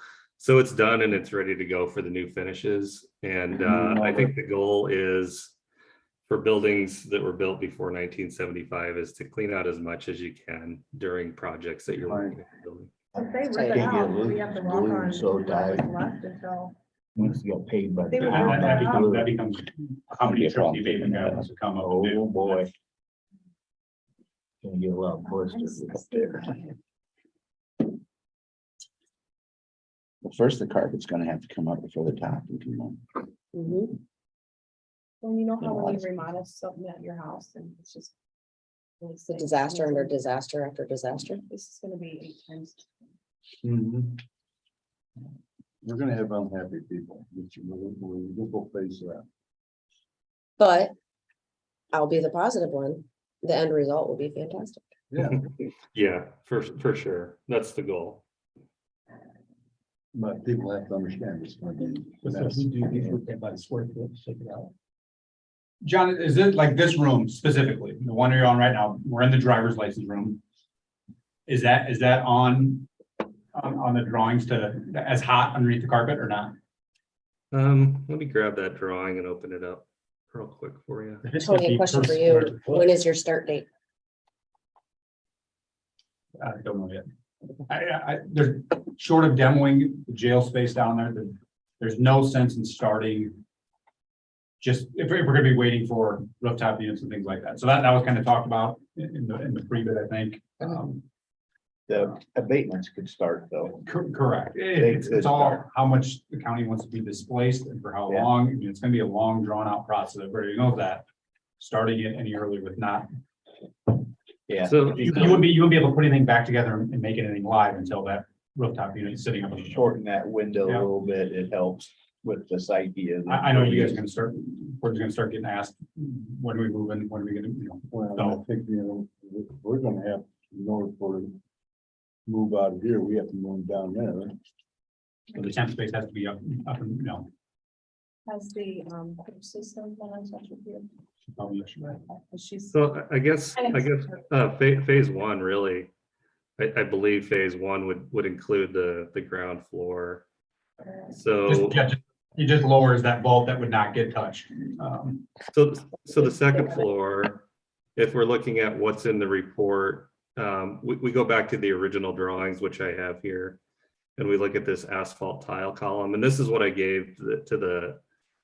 it's done and it's ready to go for the new finishes. And I think the goal is for buildings that were built before 1975 is to clean out as much as you can during projects that you're working on building. If they I rip it can't get out, we have to walk blue on so whatever's tight. left until. Once you get paid by. They would And that have that becomes how many trips the abatement guy wants to come up and do. Oh, boy. Gonna get a lot of blisters up there. Well, first, the carpet's gonna have to come up before the top can come on. Mhm. Well, you know how when you remodel something at your house and it's just. It's a disaster under disaster after disaster. This is gonna be 8 times. Mhm. We're gonna have unhappy people. We'll face that. But I'll be the positive one. The end result will be fantastic. Yeah, Yeah, for sure. That's the goal. but people have to understand it's gonna be. a So mess. we do these with by the square foot, check it out. John, is it like this room specifically, the one you're on right now, we're in the driver's license room. Is that on the drawings as hot underneath the carpet or not? Let me grab that drawing and open it up real quick for you. Tony, a question for you. When is your start date? I don't know yet. There's short of demoing the jail space down there, there's no sense in starting. Just if we're gonna be waiting for rooftop units and things like that. So that was kind of talked about in the pre-bid, I think. The abatements could start though. Correct. It's all how much the county wants to be displaced and for how Yeah. long. I mean, it's gonna be a long drawn out process. Everybody knows that. Starting it any earlier with not, Yeah. So you wouldn't be able to put anything back together and make anything live until that rooftop unit is sitting up. Shorten that window a Yeah. little bit, it helps with the psyche of. I know you guys are gonna start, we're just gonna start getting asked, when are we moving, when are we gonna, Well, I think, we're gonna have, in order for to move out of here, we have to move down there. the temp space has to be up and, Has the, court system been in touch with you? She's. So I guess phase one really, I believe phase one would include the ground floor. So, it just lowers that vault that would not get touched. so the second floor, if we're looking at what's in the report, we go back to the original drawings, which I have here. And we look at this asphalt tile column, and this is what I gave to the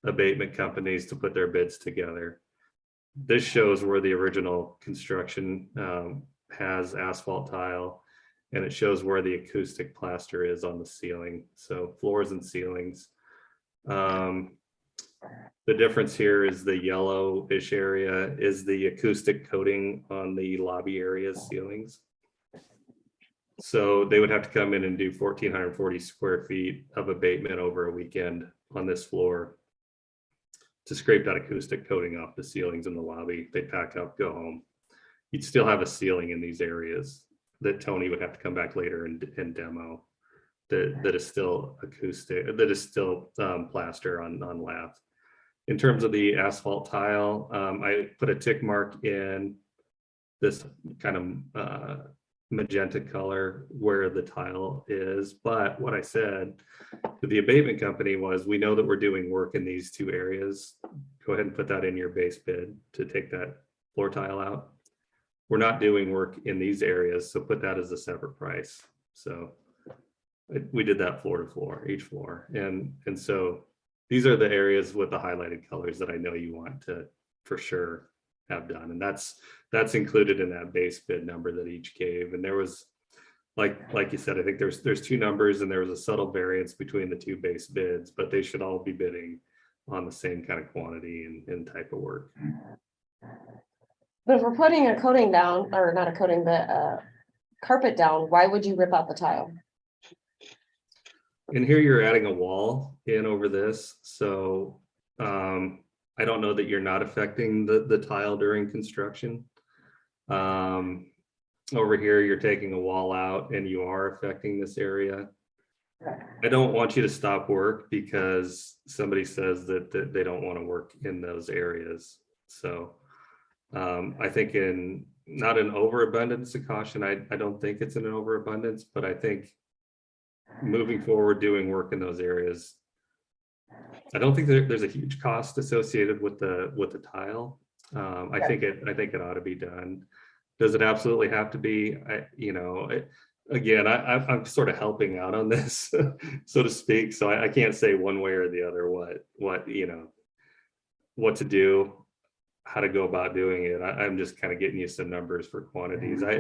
abatement companies to put their bids together. This shows where the original construction has asphalt tile, and it shows where the acoustic plaster is on the ceiling. So floors and ceilings. The difference here is the yellowish area is the acoustic coating on the lobby area ceilings. So they would have to come in and do 1,440 square feet of abatement over a weekend on this floor to scrape that acoustic coating off the ceilings in the lobby. They pack up, go home. You'd still have a ceiling in these areas that Tony would have to come back later and demo that is still acoustic, that is still plaster on lath. In terms of the asphalt tile, I put a tick mark in this kind of magenta color where the tile is. But what I said to the abatement company was, we know that we're doing work in these two areas. Go ahead and put that in your base bid to take that floor tile out. We're not doing work in these areas, so put that as a separate price. So we did that floor to floor, each floor. And so these are the areas with the highlighted colors that I know you want to for sure have done. And that's included in that base bid number that each gave. And there was, like you said, I think there's two numbers, and there was a subtle variance between the two base bids, but they should all be bidding on the same kind of quantity and type of work. But if we're putting a coating down, or not a coating, the carpet down, why would you rip out the tile? And here you're adding a wall in over this. So I don't know that you're not affecting the tile during construction. Over here, you're taking a wall out and you are affecting this area. I don't want you to stop work because somebody says that they don't want to work in those areas. So I think not an overabundance of caution. I don't think it's an overabundance, but I think moving forward, doing work in those areas, I don't think there's a huge cost associated with the tile. I think it ought to be done. Does it absolutely have to be? Again, I'm sort of helping out on this, so to speak. So I can't say one way or the other what to do, how to go about doing it. I'm just kind of getting you some numbers for quantities. I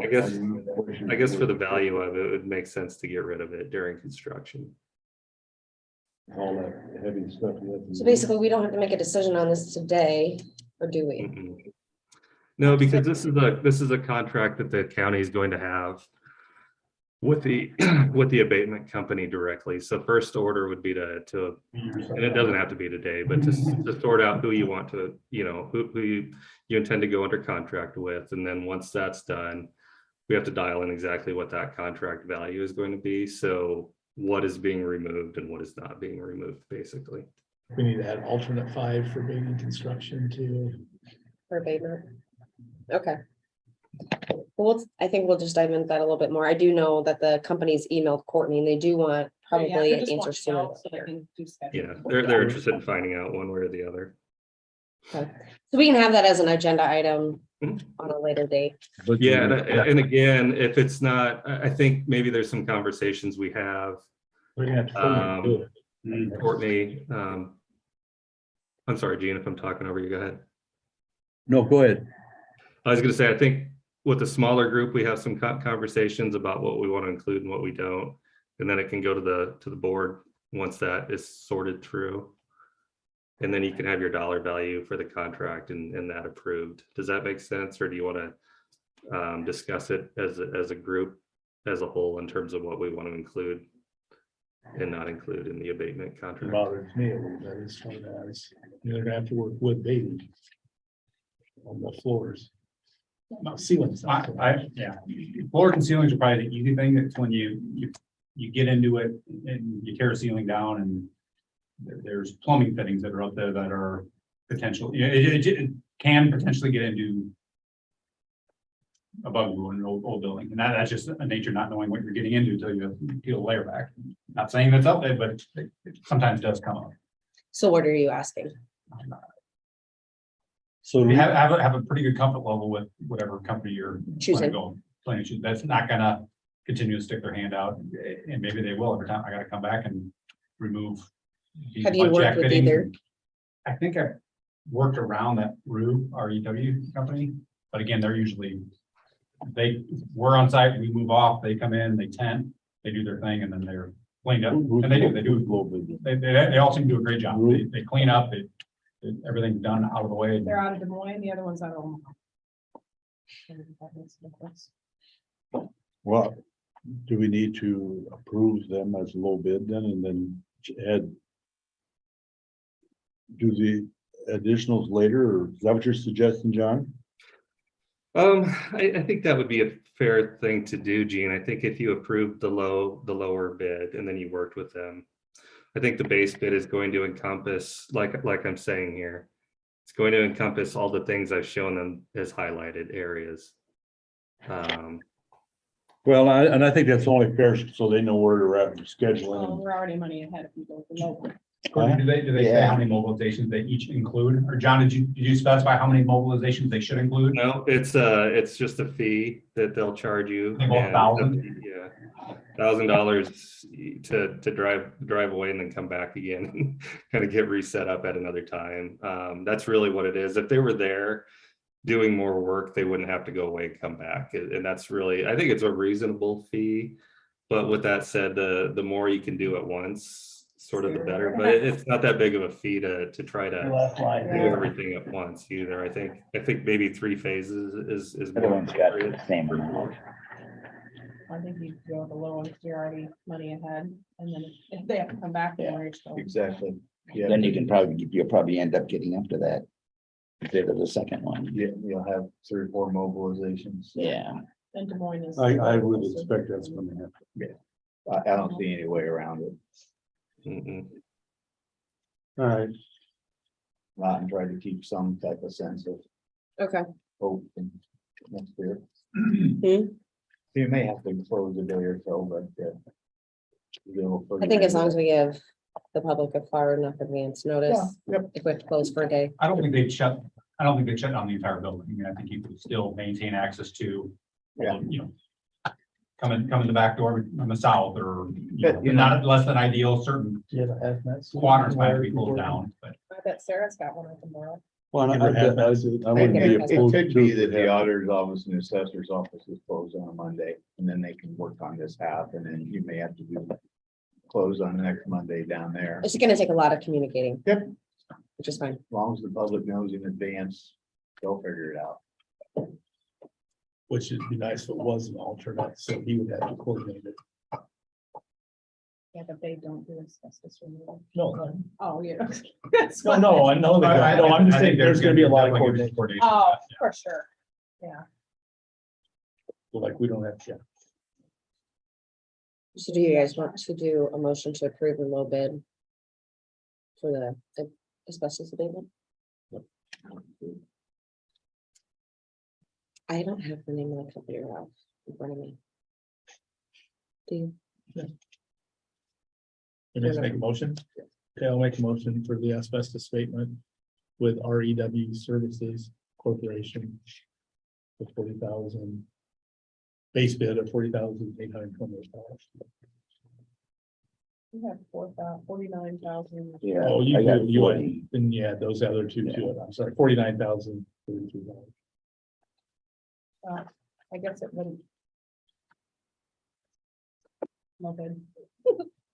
guess for the value of it, it would make sense to get rid of it during construction. All that heavy stuff. So basically, we don't have to make a decision on this today, or do we? Mm-mm. No, because this is a contract that the county is going to have with the abatement company directly. So first order would be to and it doesn't have to be today, but to sort out who you want to, who you intend to go under contract with. And then once that's done, we have to dial in exactly what that contract value is going to be. So what is being removed and what is not being removed, basically. We need to add alternate 5 for being construction too. For abatement? Okay. Well, I think we'll just dive into that a little bit more. I do know that the company's emailed Courtney and they do want probably an answer sooner. Yeah, they're interested in finding out one way or the other. So we can have that as an agenda item Mhm. on a later date. But Yeah, and again, if it's not, I think maybe there's some conversations we have. We're gonna have to fully do it. Courtney, I'm sorry, Gene, if I'm talking over you, go ahead. No, go ahead. I was gonna say, I think with the smaller group, we have some conversations about what we want to include and what we don't. And then it can go to the board once that is sorted through. And then you can have your dollar value for the contract and that approved. Does that make sense? Or do you want to discuss it as a group, as a whole, in terms of what we want to include and not include in the abatement It contract? bothers me a little bit. It's funny that you're gonna have to work with baby on the floors. Not ceilings. Yeah, floors and ceilings are probably the easy thing. It's when you get into it and you tear a ceiling down and there's plumbing fittings that are up there that are potential, it can potentially get into a bugaboo in an old building. And that's just a nature, not knowing what you're getting into until you peel the layer back. Not saying that's up there, but it sometimes does come up. So what are you asking? So We have a pretty good comfort level with whatever company you're Choosing. planning to choose. That's not gonna continue to stick their hand out, and maybe they will every time I gotta come back and remove. these Have you butt worked jack with fittings. either? I think I've worked around that REW company, but again, they're usually, we're on site, we move off, they come in, they tent, they do their thing, and then they're cleaned up. And they do. They all seem to do a great job. They clean up, everything's done out of the way. They're out of Des Moines, the other one's out of Omaha. That makes a difference. Well, do we need to approve them as low bid then and then add? Do the additionals later, or is that what you're suggesting, John? I think that would be a fair thing to do, Gene. I think if you approved the lower bid and then you worked with them, I think the base bid is going to encompass, like I'm saying here, it's going to encompass all the things I've shown them as highlighted areas. Well, I think that's only fair, so they know where they're at in Oh, scheduling. we're already money ahead if you go with the low. Courtney, do they say Yeah. how many mobilizations they each include? Or John, did you specify how many mobilizations they should include? No, it's just a fee that they'll charge you. They go and- 1,000? Yeah, $1,000 to drive away and then come back again and kind of get reset up at another time. That's really what it is. If they were there doing more work, they wouldn't have to go away and come back. And that's really, I think it's a reasonable fee. But with that said, the more you can do at once, sort of the better. But it's not that big of a fee to try to do everything at once either. I think maybe 3 phases is more Everyone's got appropriate. the same amount. I think you go with the low one, 'cause you're already money ahead, and then if they have to come back, then you're still. Exactly. Yeah. Then you'll probably end up getting up to that. Instead of the second one. Yeah, you'll have 3 or 4 mobilizations. Yeah. And Des Moines is. I would expect that's going to happen. I don't see any way around it. Mm-mm. All right. Not and try to keep some type of sense of Okay. hope and next year. Hmm. You may have to close a day or so, but. I think as long as we give the public a far enough advance notice, Yeah, yep. if we have to close for a day. I don't think they'd shut down the entire building. I mean, I think you could still maintain access to, Yeah. come in the back door on the south or, Yeah, you know. not less than ideal, certain quadrants might be closed down, but. I bet Sarah's got one tomorrow. Well, I Never had that. wouldn't be It opposed could to be it. that the auditor's office and assessor's office is closed on a Monday, and then they can work on this half, and then you may have to do close on the next Monday down there. It's gonna take a lot of communicating. Yep. Which is fine. As long as the public knows in advance, they'll figure it out. Which would be nice if it was an alternate, so he would have to coordinate it. Yeah, but they don't do asbestos removal. No, Oh, yeah. no, I know that. No, I'm just saying there's gonna be a lot of coordination. Oh, for sure. Yeah. Like we don't have, yeah. So do you guys want to do a motion to approve the low bid for the asbestos abatement? I don't have the name of the company around in front of me. Do you? Can I just make a motion? Okay, I'll make a motion for the asbestos statement with REW Services Corporation for 40,000. Base bid of $40,828. We have 49,000. Yeah. Oh, you I got do, you, 40. and yeah, those other two to it. I'm sorry, $49,033. I guess it wouldn't. No good.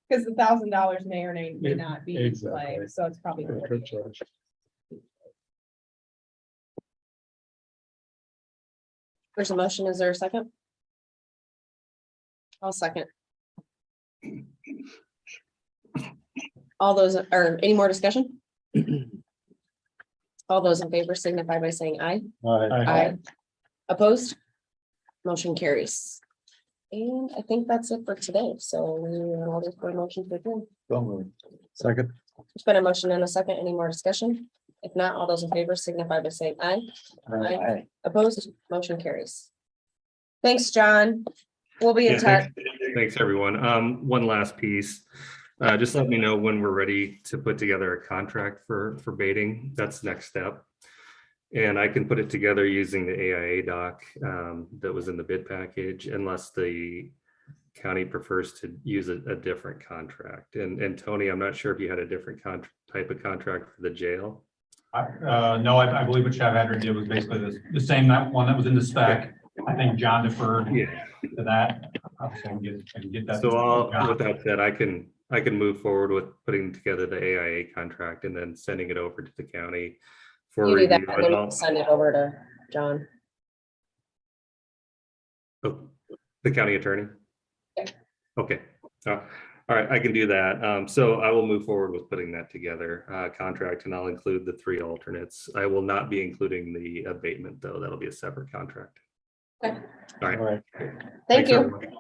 Because the $1,000 may or may not be, Exactly. like, so it's probably. For her charge. There's a motion. Is there a second? I'll second. All those, or any more discussion? All those in favor signify by saying aye. Aye. Opposed? Motion carries. And I think that's it for today. So we are all just for a motion to adjourn. Second. There's been a motion and a second. Any more discussion? If not, all those in favor signify by saying aye. Aye. Opposed? Motion carries. Thanks, John. We'll be in Yeah, touch. thanks, everyone. One last piece. Just let me know when we're ready to put together a contract for baiting. That's the next step. And I can put it together using the AIA doc that was in the bid package, unless the county prefers to use a different contract. And Tony, I'm not sure if you had a different type of contract for the jail. No, I believe what Chad did was basically the same, that one that was in the spec. I think John deferred Yeah. to that. I can get that. So with that said, I can move forward with putting together the AIA contract and then sending it over to the county for You do that, review. and then we'll send it over to John. Oh, the county attorney? Yeah. Okay, all right, I can do that. So I will move forward with putting that together, contract, and I'll include the 3 alternates. I will not be including the abatement, though. That'll be a separate contract. Okay. All right. Thank Thanks, you. everyone.